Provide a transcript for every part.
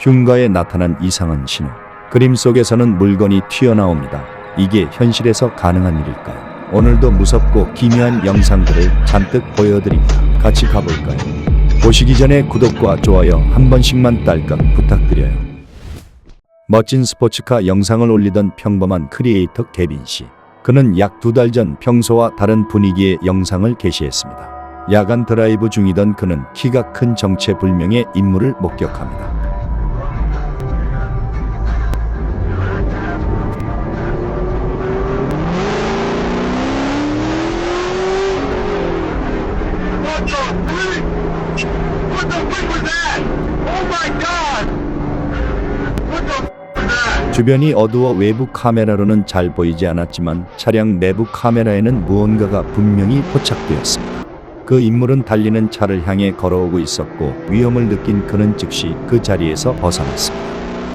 흉가에 나타난 이상한 신호. 그림 속에서는 물건이 튀어나옵니다. 이게 현실에서 가능한 일일까요? 오늘도 무섭고 기묘한 영상들을 잔뜩 보여드립니다. 같이 가볼까요? 보시기 전에 구독과 좋아요 한 번씩만 딸깍 부탁드려요. 멋진 스포츠카 영상을 올리던 평범한 크리에이터 개빈씨. 그는 약 2달 전 평소와 다른 분위기의 영상을 게시했습니다. 야간 드라이브 중이던 그는 키가 큰 정체불명의 인물을 목격합니다. 주변이 어두워 외부 카메라로는 잘 보이지 않았지만 차량 내부 카메라에는 무언가가 분명히 포착되었습니다. 그 인물은 달리는 차를 향해 걸어오고 있었고 위험을 느낀 그는 즉시 그 자리에서 벗어났습니다.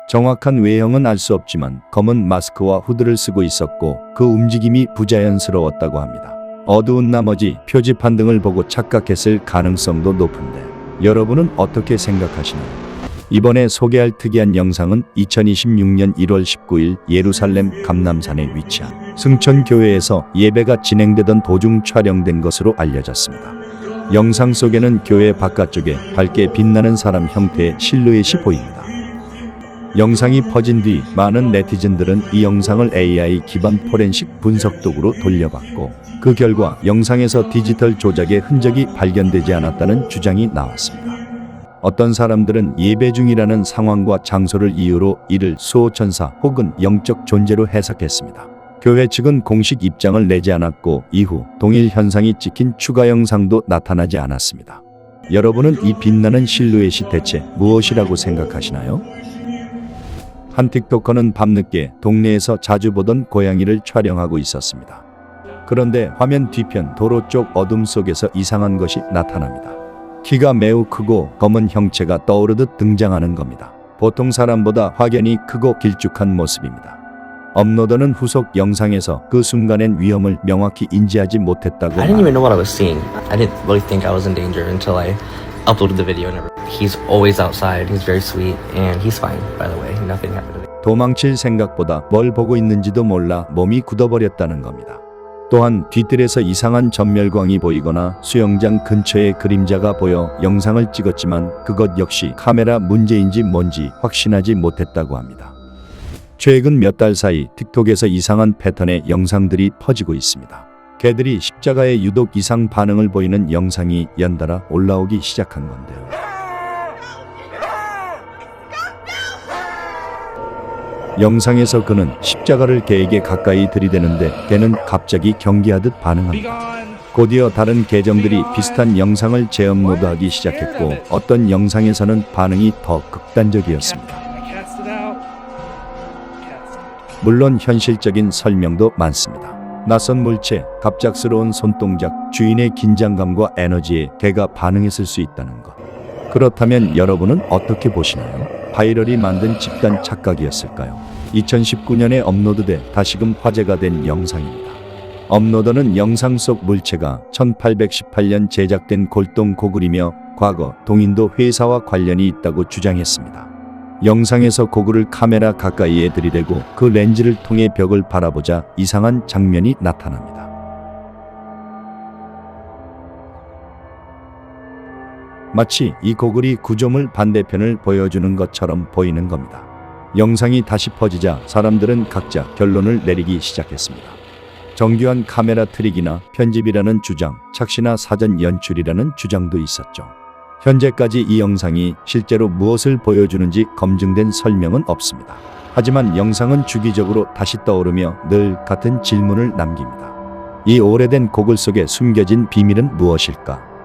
정확한 외형은 알 수 없지만 검은 마스크와 후드를 쓰고 있었고 그 움직임이 부자연스러웠다고 합니다. 어두운 나머지 표지판 등을 보고 착각했을 가능성도 높은데 여러분은 어떻게 생각하시나요? 이번에 소개할 특이한 영상은 2026년 1월 19일 예루살렘 감람산에 위치한 승천교회에서 예배가 진행되던 도중 촬영된 것으로 알려졌습니다. 영상 속에는 교회 바깥쪽에 밝게 빛나는 사람 형태의 실루엣이 보입니다. 영상이 퍼진 뒤 많은 네티즌들은 이 영상을 AI 기반 포렌식 분석 도구로 돌려봤고 그 결과 영상에서 디지털 조작의 흔적이 발견되지 않았다는 주장이 나왔습니다. 어떤 사람들은 예배 중이라는 상황과 장소를 이유로 이를 수호천사 혹은 영적 존재로 해석했습니다. 교회 측은 공식 입장을 내지 않았고 이후 동일 현상이 찍힌 추가 영상도 나타나지 않았습니다. 여러분은 이 빛나는 실루엣이 대체 무엇이라고 생각하시나요? 한 틱토커는 밤늦게 동네에서 자주 보던 고양이를 촬영하고 있었습니다. 그런데 화면 뒤편 도로 쪽 어둠 속에서 이상한 것이 나타납니다. 키가 매우 크고 검은 형체가 떠오르듯 등장하는 겁니다. 보통 사람보다 확연히 크고 길쭉한 모습입니다. 업로더는 후속 영상에서 그 순간엔 위험을 명확히 인지하지 못했다고 I didn't even know what I was seeing. I didn't really think I was in danger until I uploaded the video. He's always outside. He's very sweet and he's fine, by the way. Nothing happened to me. 도망칠 생각보다 뭘 보고 있는지도 몰라 몸이 굳어버렸다는 겁니다. 또한 뒤뜰에서 이상한 전멸광이 보이거나 수영장 근처에 그림자가 보여 영상을 찍었지만 그것 역시 카메라 문제인지 뭔지 확신하지 못했다고 합니다. 최근 몇 달 사이 틱톡에서 이상한 패턴의 영상들이 퍼지고 있습니다. 개들이 십자가에 유독 이상 반응을 보이는 영상이 연달아 올라오기 시작한 건데요. 영상에서 그는 십자가를 개에게 가까이 들이대는데 개는 갑자기 경계하듯 반응합니다. 곧이어 다른 계정들이 비슷한 영상을 재업로드하기 시작했고 어떤 영상에서는 반응이 더 극단적이었습니다. 물론 현실적인 설명도 많습니다. 낯선 물체, 갑작스러운 손동작, 주인의 긴장감과 에너지에 개가 반응했을 수 있다는 것. 그렇다면 여러분은 어떻게 보시나요? 바이럴이 만든 집단 착각이었을까요? 2019년에 업로드돼 다시금 화제가 된 영상입니다. 업로더는 영상 속 물체가 1818년 제작된 골동 고글이며 과거 동인도 회사와 관련이 있다고 주장했습니다. 영상에서 고글을 카메라 가까이에 들이대고 그 렌즈를 통해 벽을 바라보자 이상한 장면이 나타납니다. 마치 이 고글이 구조물 반대편을 보여주는 것처럼 보이는 겁니다. 영상이 다시 퍼지자 사람들은 각자 결론을 내리기 시작했습니다. 정교한 카메라 트릭이나 편집이라는 주장, 착시나 사전 연출이라는 주장도 있었죠. 현재까지 이 영상이 실제로 무엇을 보여주는지 검증된 설명은 없습니다. 하지만 영상은 주기적으로 다시 떠오르며 늘 같은 질문을 남깁니다. 이 오래된 고글 속에 숨겨진 비밀은 무엇일까?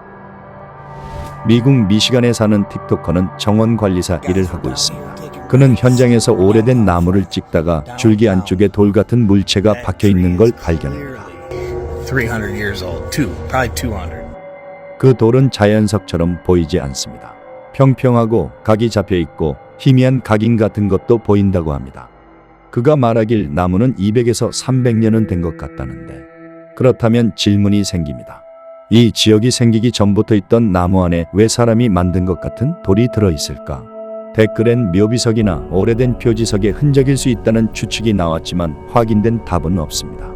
미국 미시간에 사는 틱토커는 정원관리사 일을 하고 있습니다. 그는 현장에서 오래된 나무를 찍다가 줄기 안쪽에 돌 같은 물체가 박혀 있는 걸 발견합니다. 300 years old, probably 200. 그 돌은 자연석처럼 보이지 않습니다. 평평하고 각이 잡혀 있고 희미한 각인 같은 것도 보인다고 합니다. 그가 말하길 나무는 200에서 300년은 된 것 같다는데 그렇다면 질문이 생깁니다. 이 지역이 생기기 전부터 있던 나무 안에 왜 사람이 만든 것 같은 돌이 들어있을까? 댓글엔 묘비석이나 오래된 표지석의 흔적일 수 있다는 추측이 나왔지만 확인된 답은 없습니다.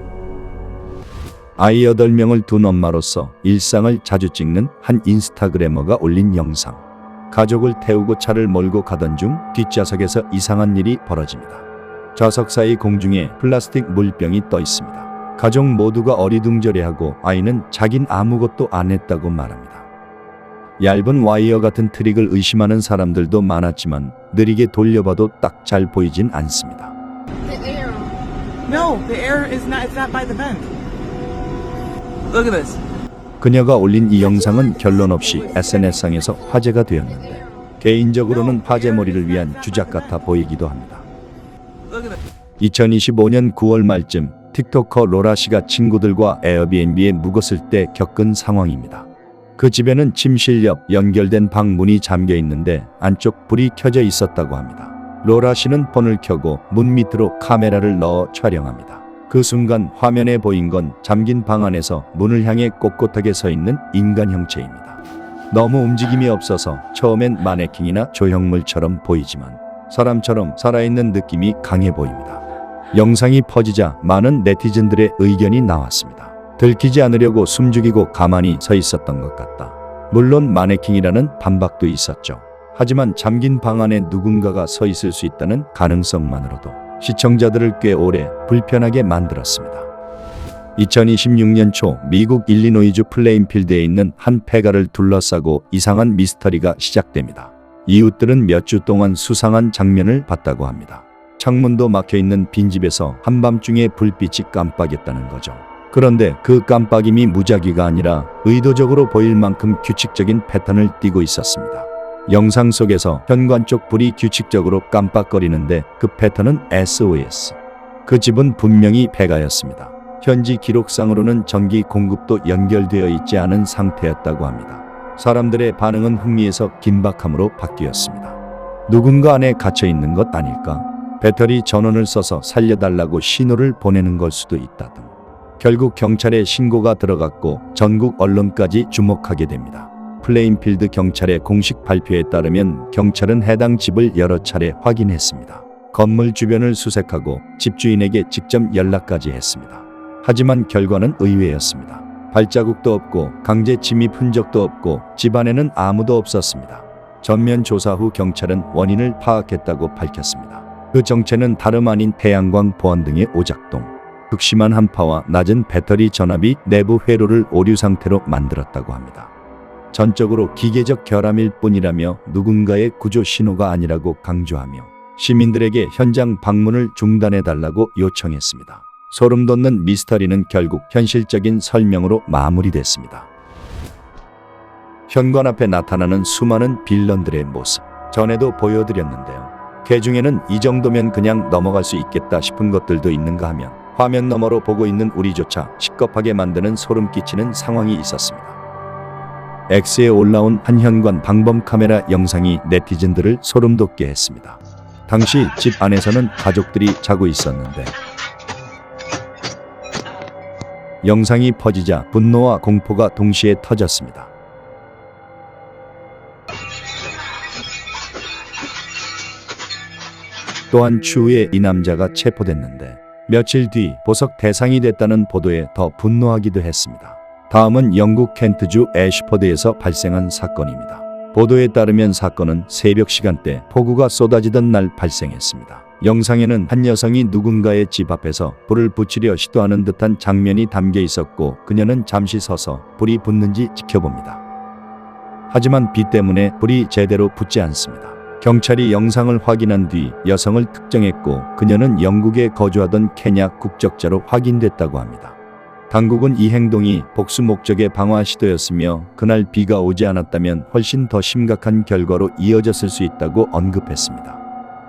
아이 8명을 둔 엄마로서 일상을 자주 찍는 한 인스타그래머가 올린 영상. 가족을 태우고 차를 몰고 가던 중 뒷좌석에서 이상한 일이 벌어집니다. 좌석 사이 공중에 플라스틱 물병이 떠 있습니다. 가족 모두가 어리둥절해하고 아이는 자긴 아무것도 안 했다고 말합니다. 얇은 와이어 같은 트릭을 의심하는 사람들도 많았지만 느리게 돌려봐도 딱 잘 보이진 않습니다. No, the air is not. It's not by the vent. Look at this. 그녀가 올린 이 영상은 결론 없이 SNS상에서 화제가 되었는데 개인적으로는 화제몰이를 위한 주작 같아 보이기도 합니다. 2025년 9월 말쯤 틱토커 로라 씨가 친구들과 에어비앤비에 묵었을 때 겪은 상황입니다. 그 집에는 침실 옆 연결된 방 문이 잠겨 있는데 안쪽 불이 켜져 있었다고 합니다. 로라 씨는 폰을 켜고 문 밑으로 카메라를 넣어 촬영합니다. 그 순간 화면에 보인 건 잠긴 방 안에서 문을 향해 꼿꼿하게 서 있는 인간 형체입니다. 너무 움직임이 없어서 처음엔 마네킹이나 조형물처럼 보이지만 사람처럼 살아있는 느낌이 강해 보입니다. 영상이 퍼지자 많은 네티즌들의 의견이 나왔습니다. 들키지 않으려고 숨죽이고 가만히 서 있었던 것 같다. 물론 마네킹이라는 반박도 있었죠. 하지만 잠긴 방 안에 누군가가 서 있을 수 있다는 가능성만으로도 시청자들을 꽤 오래 불편하게 만들었습니다. 2026년 초 미국 일리노이주 플레인필드에 있는 한 폐가를 둘러싸고 이상한 미스터리가 시작됩니다. 이웃들은 몇 주 동안 수상한 장면을 봤다고 합니다. 창문도 막혀있는 빈집에서 한밤중에 불빛이 깜빡였다는 거죠. 그런데 그 깜빡임이 무작위가 아니라 의도적으로 보일 만큼 규칙적인 패턴을 띠고 있었습니다. 영상 속에서 현관 쪽 불이 규칙적으로 깜빡거리는데 그 패턴은 SOS. 그 집은 분명히 폐가였습니다. 현지 기록상으로는 전기 공급도 연결되어 있지 않은 상태였다고 합니다. 사람들의 반응은 흥미에서 긴박함으로 바뀌었습니다. 누군가 안에 갇혀 있는 것 아닐까? 배터리 전원을 써서 살려달라고 신호를 보내는 걸 수도 있다 등. 결국 경찰에 신고가 들어갔고 전국 언론까지 주목하게 됩니다. 플레인필드 경찰의 공식 발표에 따르면 경찰은 해당 집을 여러 차례 확인했습니다. 건물 주변을 수색하고 집주인에게 직접 연락까지 했습니다. 하지만 결과는 의외였습니다. 발자국도 없고 강제 침입 흔적도 없고 집안에는 아무도 없었습니다. 전면 조사 후 경찰은 원인을 파악했다고 밝혔습니다. 그 정체는 다름 아닌 태양광 보안 등의 오작동, 극심한 한파와 낮은 배터리 전압이 내부 회로를 오류 상태로 만들었다고 합니다. 전적으로 기계적 결함일 뿐이라며 누군가의 구조 신호가 아니라고 강조하며 시민들에게 현장 방문을 중단해달라고 요청했습니다. 소름 돋는 미스터리는 결국 현실적인 설명으로 마무리됐습니다. 현관 앞에 나타나는 수많은 빌런들의 모습, 전에도 보여드렸는데요. 그 중에는 이 정도면 그냥 넘어갈 수 있겠다 싶은 것들도 있는가 하면 화면 너머로 보고 있는 우리조차 식겁하게 만드는 소름 끼치는 상황이 있었습니다. X에 올라온 한 현관 방범 카메라 영상이 네티즌들을 소름 돋게 했습니다. 당시 집 안에서는 가족들이 자고 있었는데 영상이 퍼지자 분노와 공포가 동시에 터졌습니다. 또한 추후에 이 남자가 체포됐는데 며칠 뒤 보석 대상이 됐다는 보도에 더 분노하기도 했습니다. 다음은 영국 켄트주 애쉬퍼드에서 발생한 사건입니다. 보도에 따르면 사건은 새벽 시간대 폭우가 쏟아지던 날 발생했습니다. 영상에는 한 여성이 누군가의 집 앞에서 불을 붙이려 시도하는 듯한 장면이 담겨 있었고 그녀는 잠시 서서 불이 붙는지 지켜봅니다. 하지만 비 때문에 불이 제대로 붙지 않습니다. 경찰이 영상을 확인한 뒤 여성을 특정했고 그녀는 영국에 거주하던 케냐 국적자로 확인됐다고 합니다. 당국은 이 행동이 복수 목적의 방화 시도였으며 그날 비가 오지 않았다면 훨씬 더 심각한 결과로 이어졌을 수 있다고 언급했습니다.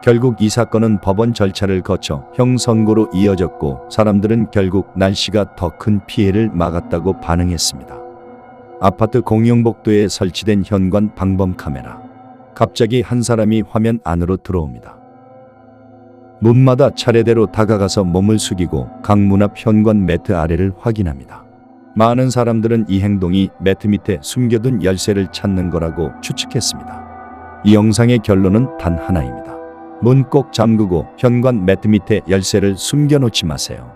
결국 이 사건은 법원 절차를 거쳐 형선고로 이어졌고 사람들은 결국 날씨가 더 큰 피해를 막았다고 반응했습니다. 아파트 공용복도에 설치된 현관 방범 카메라. 갑자기 한 사람이 화면 안으로 들어옵니다. 문마다 차례대로 다가가서 몸을 숙이고 강문 앞 현관 매트 아래를 확인합니다. 많은 사람들은 이 행동이 매트 밑에 숨겨둔 열쇠를 찾는 거라고 추측했습니다. 이 영상의 결론은 단 하나입니다. 문 꼭 잠그고 현관 매트 밑에 열쇠를 숨겨놓지 마세요.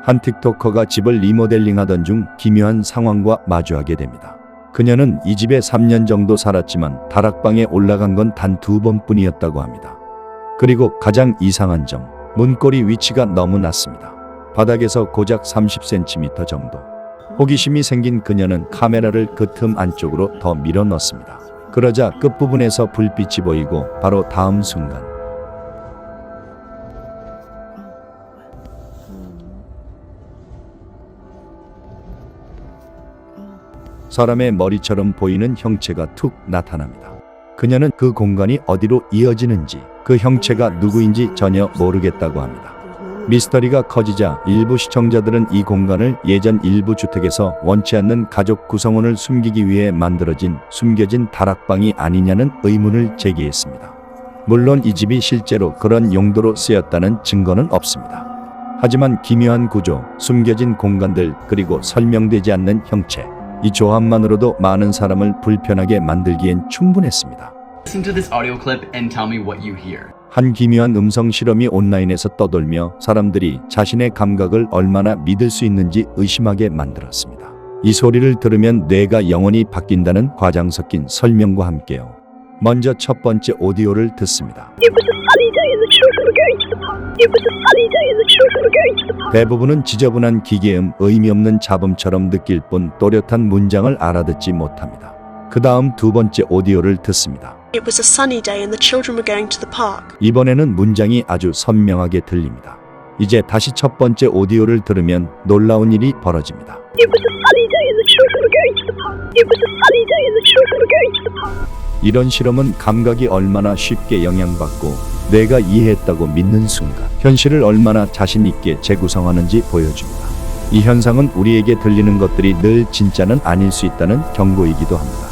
한 틱토커가 집을 리모델링하던 중 기묘한 상황과 마주하게 됩니다. 그녀는 이 집에 3년 정도 살았지만 다락방에 올라간 건 단 2번뿐이었다고 합니다. 그리고 가장 이상한 점, 문고리 위치가 너무 낮습니다. 바닥에서 고작 30cm 정도. 호기심이 생긴 그녀는 카메라를 그 틈 안쪽으로 더 밀어 넣습니다. 그러자 끝부분에서 불빛이 보이고 바로 다음 순간 사람의 머리처럼 보이는 형체가 툭 나타납니다. 그녀는 그 공간이 어디로 이어지는지, 그 형체가 누구인지 전혀 모르겠다고 합니다. 미스터리가 커지자 일부 시청자들은 이 공간을 예전 일부 주택에서 원치 않는 가족 구성원을 숨기기 위해 만들어진 숨겨진 다락방이 아니냐는 의문을 제기했습니다. 물론 이 집이 실제로 그런 용도로 쓰였다는 증거는 없습니다. 하지만 기묘한 구조, 숨겨진 공간들, 그리고 설명되지 않는 형체, 이 조합만으로도 많은 사람을 불편하게 만들기엔 충분했습니다. Listen to this audio clip and tell me what you hear. 한 기묘한 음성 실험이 온라인에서 떠돌며 사람들이 자신의 감각을 얼마나 믿을 수 있는지 의심하게 만들었습니다. 이 소리를 들으면 뇌가 영원히 바뀐다는 과장 섞인 설명과 함께요. 먼저 첫 번째 오디오를 듣습니다. 대부분은 지저분한 기계음, 의미 없는 잡음처럼 느낄 뿐 또렷한 문장을 알아듣지 못합니다. 그 다음 두 번째 오디오를 듣습니다. It was a sunny day and the children were going to the park. 이번에는 문장이 아주 선명하게 들립니다. 이제 다시 첫 번째 오디오를 들으면 놀라운 일이 벌어집니다. 이런 실험은 감각이 얼마나 쉽게 영향받고 내가 이해했다고 믿는 순간 현실을 얼마나 자신 있게 재구성하는지 보여줍니다. 이 현상은 우리에게 들리는 것들이 늘 진짜는 아닐 수 있다는 경고이기도 합니다.